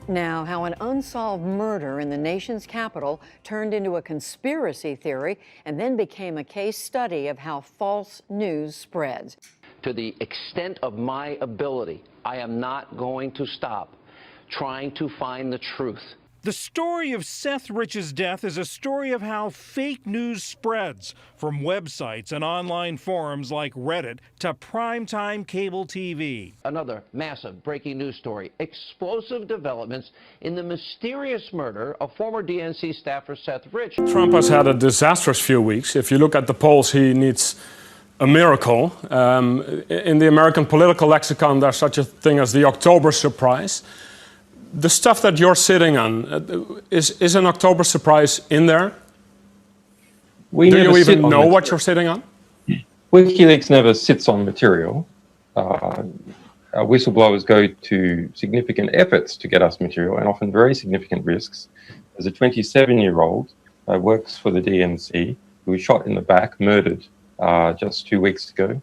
Now, how an unsolved murder in the nation's capital turned into a conspiracy theory and then became a case study of how false news spreads. To the extent of my ability, I am not going to stop trying to find the truth. The story of Seth Rich's death is a story of how fake news spreads from websites and online forums like Reddit to primetime cable TV. Another massive breaking news story. Explosive developments in the mysterious murder of former DNC staffer Seth Rich. Trump has had a disastrous few weeks. If you look at the polls, he needs a miracle. In the American political lexicon, there's such a thing as the October surprise. The stuff that you're sitting on, is an October surprise in there? Do you even know what you're sitting on? WikiLeaks never sits on material. Whistleblowers go to significant efforts to get us material and often very significant risks. There's a 27-year-old works for the DNC who was shot in the back, murdered just 2 weeks ago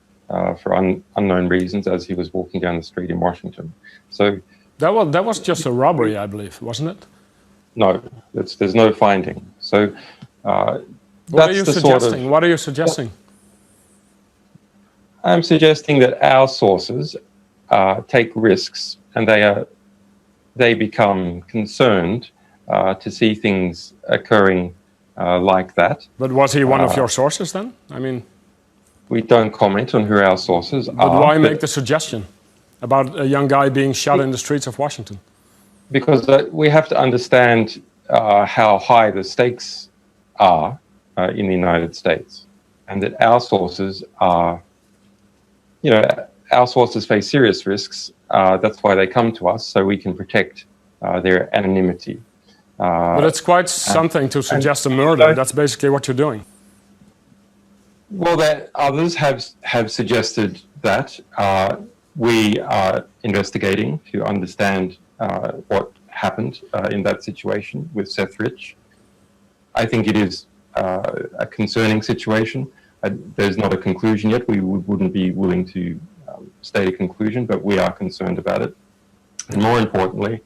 for unknown reasons as he was walking down the street in Washington. So that was just a robbery, I believe, wasn't it? No, there's no finding. So what are you suggesting? What are you suggesting? I'm suggesting that our sources take risks and they become concerned to see things occurring like that. But was he one of your sources then? I mean, we don't comment on who our sources are. But why make the suggestion about a young guy being shot in the streets of Washington? Because we have to understand how high the stakes are in the United States, and that our sources are, our sources face serious risks. That's why they come to us, so we can protect their anonymity. But it's quite something to suggest a murder. That's basically what you're doing. Well, others have suggested that. We are investigating to understand what happened in that situation with Seth Rich. I think it is a concerning situation. There's not a conclusion yet. We wouldn't be willing to state a conclusion, but we are concerned about it. And more importantly,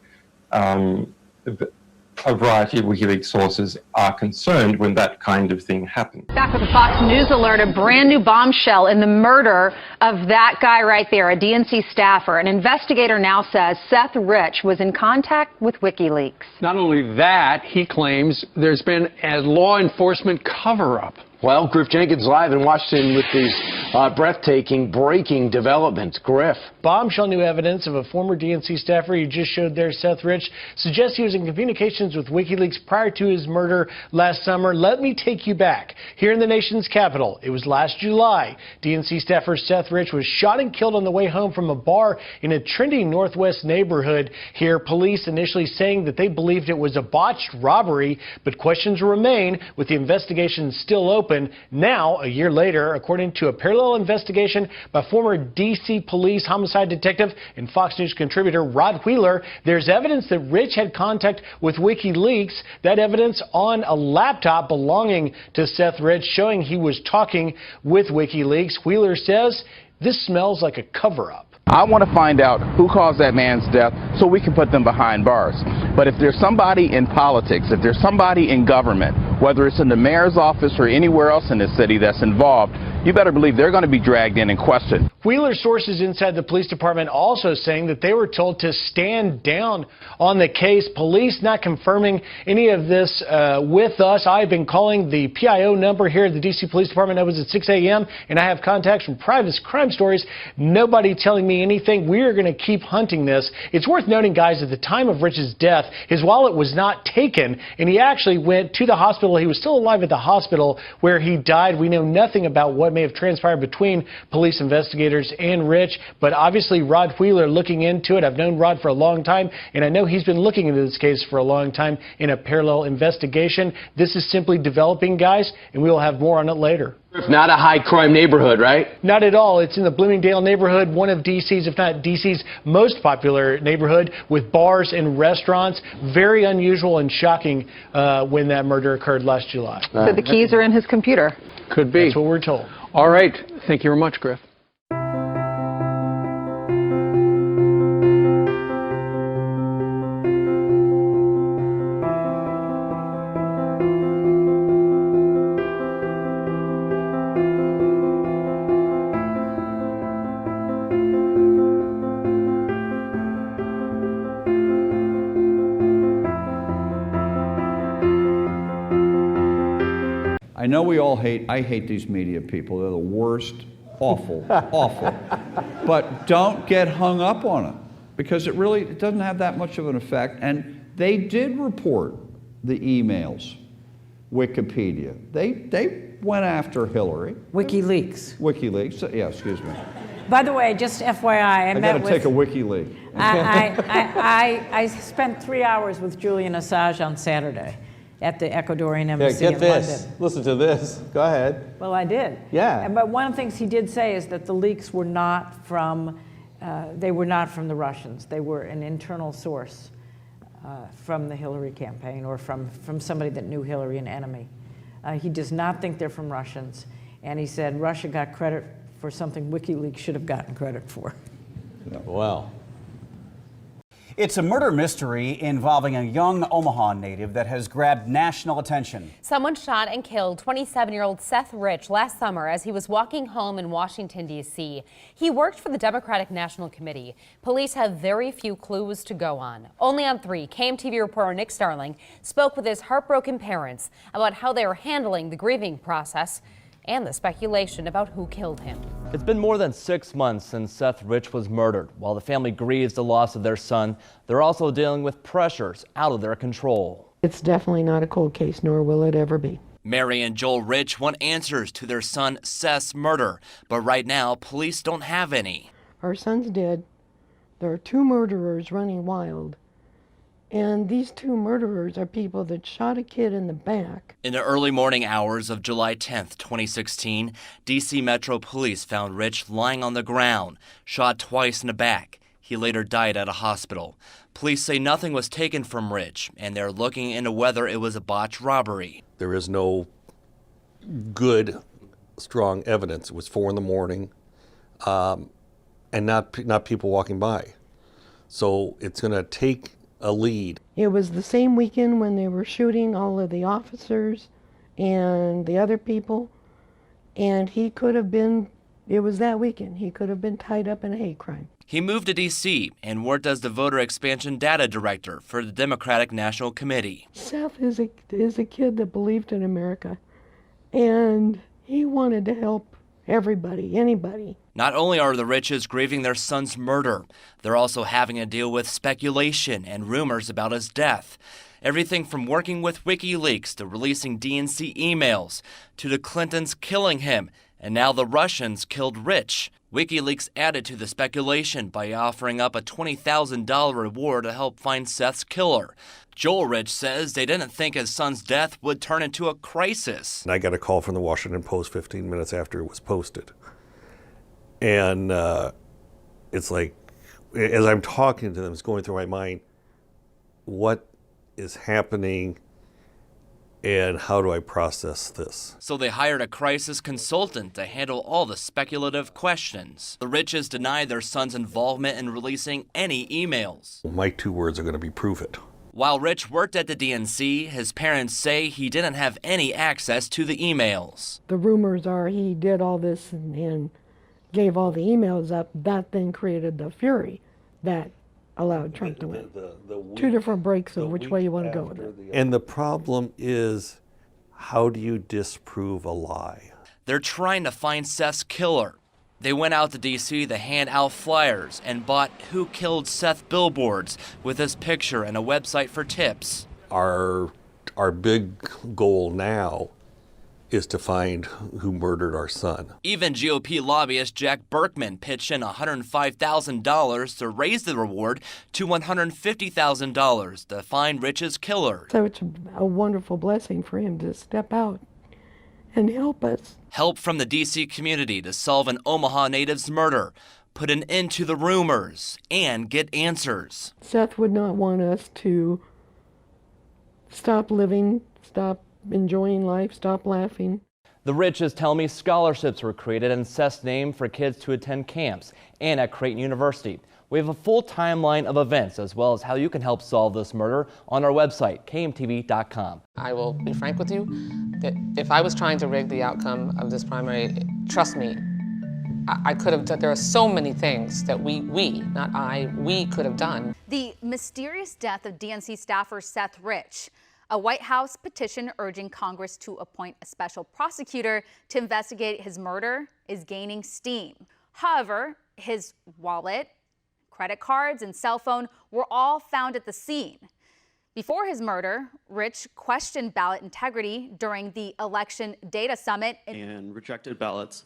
a variety of WikiLeaks sources are concerned when that kind of thing happens. Back with a Fox News alert, a brand new bombshell in the murder of that guy right there, a DNC staffer. An investigator now says Seth Rich was in contact with WikiLeaks. Not only that, he claims there's been a law enforcement cover-up. Well, Griff Jenkins live in Washington with these breathtaking, breaking developments. Griff. Bombshell new evidence of a former DNC staffer you just showed there, Seth Rich, suggests he was in communications with WikiLeaks prior to his murder last summer. Let me take you back. Here in the nation's capital, it was last July. DNC staffer Seth Rich was shot and killed on the way home from a bar in a trendy Northwest neighborhood here. Police initially saying that they believed it was a botched robbery, but questions remain with the investigation still open. Now, a year later, according to a parallel investigation by former D.C. police homicide detective and Fox News contributor Rod Wheeler, there's evidence that Rich had contact with WikiLeaks. That evidence on a laptop belonging to Seth Rich showing he was talking with WikiLeaks. Wheeler says this smells like a cover-up. I want to find out who caused that man's death so we can put them behind bars. But if there's somebody in politics, if there's somebody in government, whether it's in the mayor's office or anywhere else in the city that's involved, you better believe they're going to be dragged in and questioned. Wheeler sources inside the police department also saying that they were told to stand down on the case. Police not confirming any of this with us. I've been calling the PIO number here at the D.C. Police Department. It was at 6 a.m. and I have contacts from private crime stories. Nobody telling me anything. We are going to keep hunting this. It's worth noting, guys, at the time of Rich's death, his wallet was not taken, and he actually went to the hospital. He was still alive at the hospital where he died. We know nothing about what may have transpired between police investigators and Rich, but obviously Rod Wheeler looking into it. I've known Rod for a long time, and I know he's been looking into this case for a long time in a parallel investigation. This is simply developing, guys, and we will have more on it later. Not a high-crime neighborhood, right? Not at all. It's in the Bloomingdale neighborhood, one of D.C.'s, if not D.C.'s, most popular neighborhood with bars and restaurants. Very unusual and shocking when that murder occurred last July. So the keys are in his computer. Could be. That's what we're told. All right. Thank you very much, Griff. I know we all I hate these media people. They're the worst, awful, awful. But don't get hung up on it, because it doesn't have that much of an effect. And they did report the emails, Wikipedia. They went after Hillary. WikiLeaks, yeah, excuse me. By the way, just FYI, I got to take a WikiLeaks. I spent 3 hours with Julian Assange on Saturday at the Ecuadorian embassy in London. Listen to this. Go ahead. Well, I did. Yeah. But one of the things he did say is that the leaks were not from, they were not from the Russians. They were an internal source from the Hillary campaign, or from somebody that knew Hillary, an enemy. He does not think they're from Russians. And he said Russia got credit for something WikiLeaks should have gotten credit for. Wow. It's a murder mystery involving a young Omaha native that has grabbed national attention. Someone shot and killed 27-year-old Seth Rich last summer as he was walking home in Washington, D.C. He worked for the Democratic National Committee. Police have very few clues to go on. Only on 3, KMTV reporter Nick Starling spoke with his heartbroken parents about how they are handling the grieving process and the speculation about who killed him. It's been more than 6 months since Seth Rich was murdered. While the family grieves the loss of their son, they're also dealing with pressures out of their control. It's definitely not a cold case, nor will it ever be. Mary and Joel Rich want answers to their son Seth's murder, but right now police don't have any. Our son's dead. There are 2 murderers running wild. And these 2 murderers are people that shot a kid in the back. In the early morning hours of July 10th, 2016, D.C. Metro Police found Rich lying on the ground, shot twice in the back. He later died at a hospital. Police say nothing was taken from Rich, and they're looking into whether it was a botched robbery. There is no good, strong evidence. It was 4 a.m, and not people walking by. So it's going to take a lead. It was the same weekend when they were shooting all of the officers and the other people, and he could have been, it was that weekend, he could have been tied up in a hate crime. He moved to D.C. and worked as the voter expansion data director for the Democratic National Committee. Seth is a kid that believed in America, and he wanted to help everybody, anybody. Not only are the Riches grieving their son's murder, they're also having to deal with speculation and rumors about his death. Everything from working with WikiLeaks to releasing DNC emails to the Clintons killing him, and now the Russians killed Rich. WikiLeaks added to the speculation by offering up a $20,000 reward to help find Seth's killer. Joel Rich says they didn't think his son's death would turn into a crisis. And I got a call from the Washington Post 15 minutes after it was posted. And it's like, as I'm talking to them, it's going through my mind, what is happening and how do I process this? So they hired a crisis consultant to handle all the speculative questions. The Riches deny their son's involvement in releasing any emails. My 2 words are going to be prove it. While Rich worked at the DNC, his parents say he didn't have any access to the emails. The rumors are he did all this and gave all the emails up. That then created the fury that allowed Trump to win. 2 different breaks of which way you want to go with it. And the problem is, how do you disprove a lie? They're trying to find Seth's killer. They went out to D.C. to hand out flyers and bought Who Killed Seth billboards with his picture and a website for tips. Our big goal now is to find who murdered our son. Even GOP lobbyist Jack Berkman pitched in $105,000 to raise the reward to $150,000 to find Rich's killer. So it's a wonderful blessing for him to step out and help us. Help from the D.C. community to solve an Omaha native's murder, put an end to the rumors, and get answers. Seth would not want us to stop living, stop enjoying life, stop laughing. The Riches tell me scholarships were created in Seth's name for kids to attend camps and at Creighton University. We have a full timeline of events as well as how you can help solve this murder on our website, KMTV.com. I will be frank with you that if I was trying to rig the outcome of this primary, trust me, I could have done. There are so many things that we could have done. The mysterious death of DNC staffer Seth Rich. A White House petition urging Congress to appoint a special prosecutor to investigate his murder is gaining steam. However, his wallet, credit cards, and cell phone were all found at the scene. Before his murder, Rich questioned ballot integrity during the Election Data Summit and rejected ballots.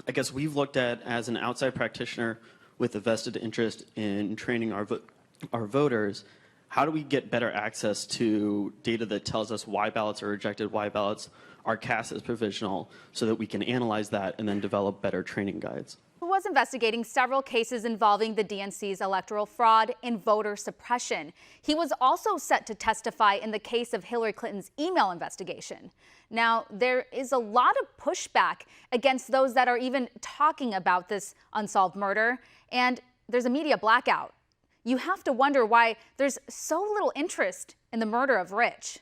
I guess we've looked at, as an outside practitioner with a vested interest in training our voters, how do we get better access to data that tells us why ballots are rejected, why ballots are cast as provisional, so that we can analyze that and then develop better training guides. who was investigating several cases involving the DNC's electoral fraud and voter suppression. He was also set to testify in the case of Hillary Clinton's email investigation. Now, there is a lot of pushback against those that are even talking about this unsolved murder, and there's a media blackout. You have to wonder why there's so little interest in the murder of Rich.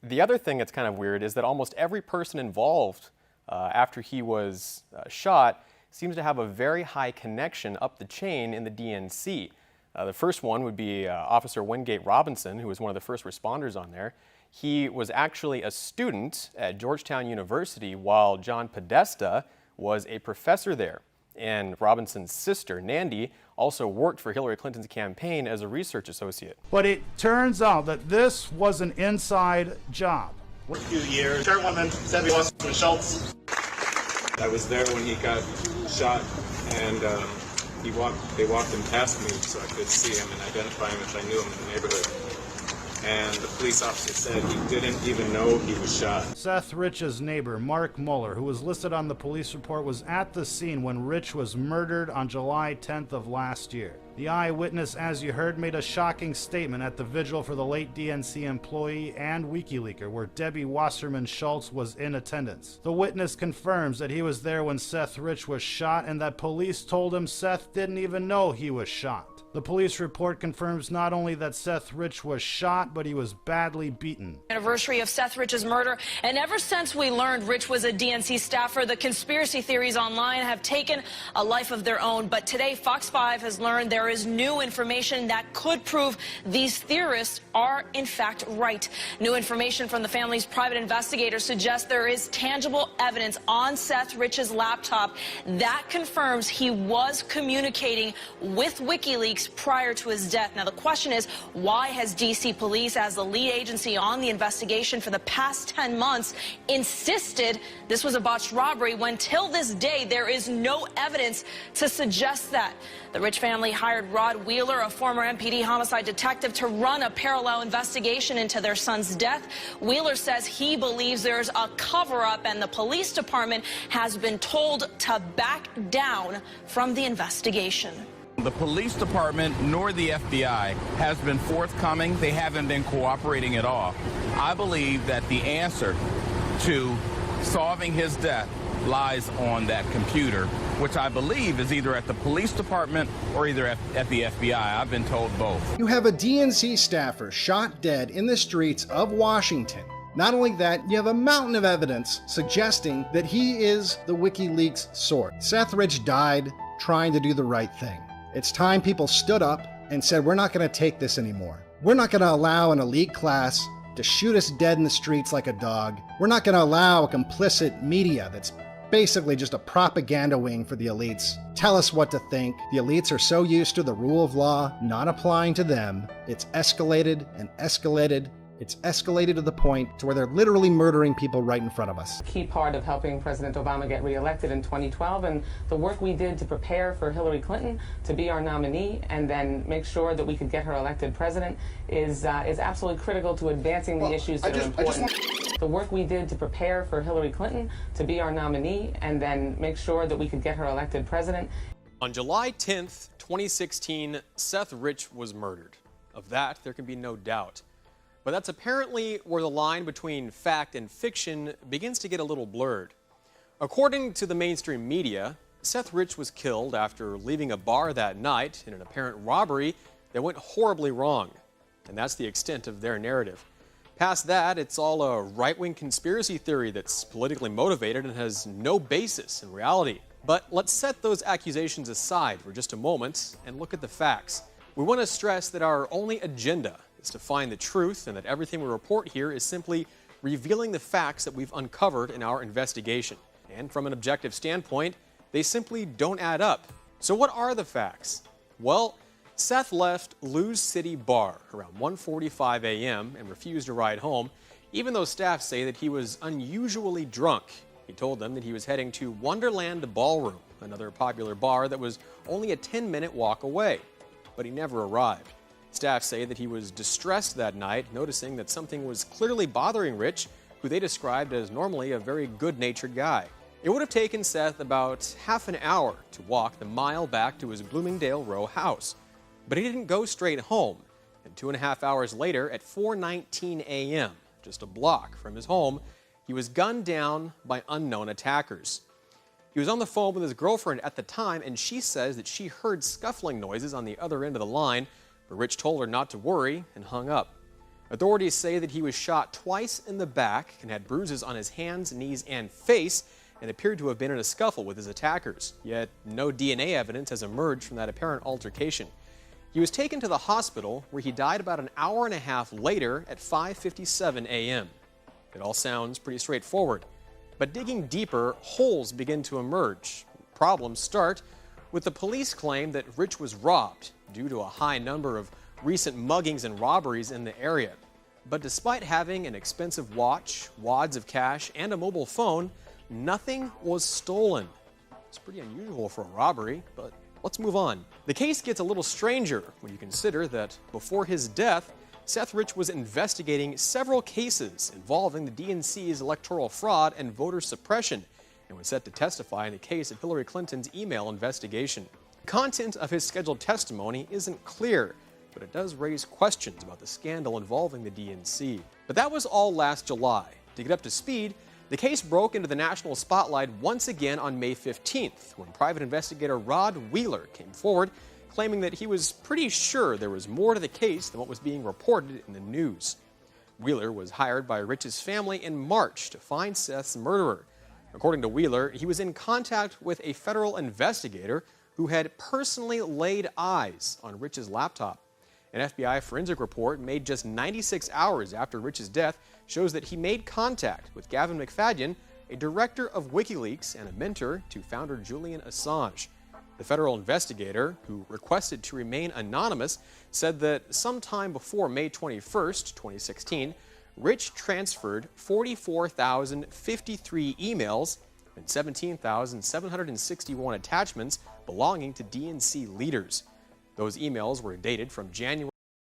The other thing that's kind of weird is that almost every person involved after he was shot seems to have a very high connection up the chain in the DNC. The first one would be Officer Wingate Robinson, who was one of the first responders on there. He was actually a student at Georgetown University while John Podesta was a professor there. And Robinson's sister, Nandi, also worked for Hillary Clinton's campaign as a research associate. But it turns out that this was an inside job. For a few years, Chairwoman Debbie Wasserman Schultz. I was there when he got shot, and they walked him past me so I could see him and identify him if I knew him in the neighborhood. And the police officer said he didn't even know he was shot. Seth Rich's neighbor, Mark Mueller, who was listed on the police report, was at the scene when Rich was murdered on July 10th of last year. The eyewitness, as you heard, made a shocking statement at the vigil for the late DNC employee and WikiLeaker, where Debbie Wasserman Schultz was in attendance. The witness confirms that he was there when Seth Rich was shot and that police told him Seth didn't even know he was shot. The police report confirms not only that Seth Rich was shot, but he was badly beaten. Anniversary of Seth Rich's murder, and ever since we learned Rich was a DNC staffer, the conspiracy theories online have taken a life of their own. But today, Fox 5 has learned there is new information that could prove these theorists are in fact right. New information from the family's private investigators suggests there is tangible evidence on Seth Rich's laptop that confirms he was communicating with WikiLeaks prior to his death. Now, the question is, why has D.C. police, as the lead agency on the investigation for the past 10 months, insisted this was a botched robbery when till this day there is no evidence to suggest that? The Rich family hired Rod Wheeler, a former MPD homicide detective, to run a parallel investigation into their son's death. Wheeler says he believes there's a cover-up and the police department has been told to back down from the investigation. The police department nor the FBI has been forthcoming. They haven't been cooperating at all. I believe that the answer to solving his death lies on that computer, which I believe is either at the police department or either at the FBI. I've been told both. You have a DNC staffer shot dead in the streets of Washington. Not only that, you have a mountain of evidence suggesting that he is the WikiLeaks source. Seth Rich died trying to do the right thing. It's time people stood up and said, we're not going to take this anymore. We're not going to allow an elite class to shoot us dead in the streets like a dog. We're not going to allow a complicit media that's basically just a propaganda wing for the elites tell us what to think. The elites are so used to the rule of law not applying to them, it's escalated and escalated. It's escalated to the point to where they're literally murdering people right in front of us. Key part of helping President Obama get reelected in 2012 and the work we did to prepare for Hillary Clinton to be our nominee and then make sure that we could get her elected president is absolutely critical to advancing the issues that are important. The work we did to prepare for Hillary Clinton to be our nominee and then make sure that we could get her elected president. On July 10th, 2016, Seth Rich was murdered. Of that, there can be no doubt. But that's apparently where the line between fact and fiction begins to get a little blurred. According to the mainstream media, Seth Rich was killed after leaving a bar that night in an apparent robbery that went horribly wrong. And that's the extent of their narrative. Past that, it's all a right-wing conspiracy theory that's politically motivated and has no basis in reality. But let's set those accusations aside for just a moment and look at the facts. We want to stress that our only agenda is to find the truth and that everything we report here is simply revealing the facts that we've uncovered in our investigation. And from an objective standpoint, they simply don't add up. So what are the facts? Well, Seth left Luz City Bar around 1:45 a.m. and refused to ride home, even though staff say that he was unusually drunk. He told them that he was heading to Wonderland Ballroom, another popular bar that was only a 10-minute walk away, but he never arrived. Staff say that he was distressed that night, noticing that something was clearly bothering Rich, who they described as normally a very good-natured guy. It would have taken Seth about half an hour to walk the mile back to his Bloomingdale Row house. But he didn't go straight home, and 2.5 hours later, at 4:19 a.m., just a block from his home, he was gunned down by unknown attackers. He was on the phone with his girlfriend at the time, and she says that she heard scuffling noises on the other end of the line, but Rich told her not to worry and hung up. Authorities say that he was shot twice in the back and had bruises on his hands, knees, and face, and appeared to have been in a scuffle with his attackers. Yet no DNA evidence has emerged from that apparent altercation. He was taken to the hospital, where he died about an hour and a half later at 5:57 a.m. It all sounds pretty straightforward. But digging deeper, holes begin to emerge. Problems start with the police claim that Rich was robbed due to a high number of recent muggings and robberies in the area. But despite having an expensive watch, wads of cash, and a mobile phone, nothing was stolen. It's pretty unusual for a robbery, but let's move on. The case gets a little stranger when you consider that before his death, Seth Rich was investigating several cases involving the DNC's electoral fraud and voter suppression, and was set to testify in the case of Hillary Clinton's email investigation. The content of his scheduled testimony isn't clear, but it does raise questions about the scandal involving the DNC. But that was all last July. To get up to speed, the case broke into the national spotlight once again on May 15th, when private investigator Rod Wheeler came forward, claiming that he was pretty sure there was more to the case than what was being reported in the news. Wheeler was hired by Rich's family in March to find Seth's murderer. According to Wheeler, he was in contact with a federal investigator who had personally laid eyes on Rich's laptop. An FBI forensic report made just 96 hours after Rich's death shows that he made contact with Gavin McFadden, a director of WikiLeaks and a mentor to founder Julian Assange. The federal investigator, who requested to remain anonymous, said that sometime before May 21st, 2016, Rich transferred 44,053 emails and 17,761 attachments belonging to DNC leaders. Those emails were dated from January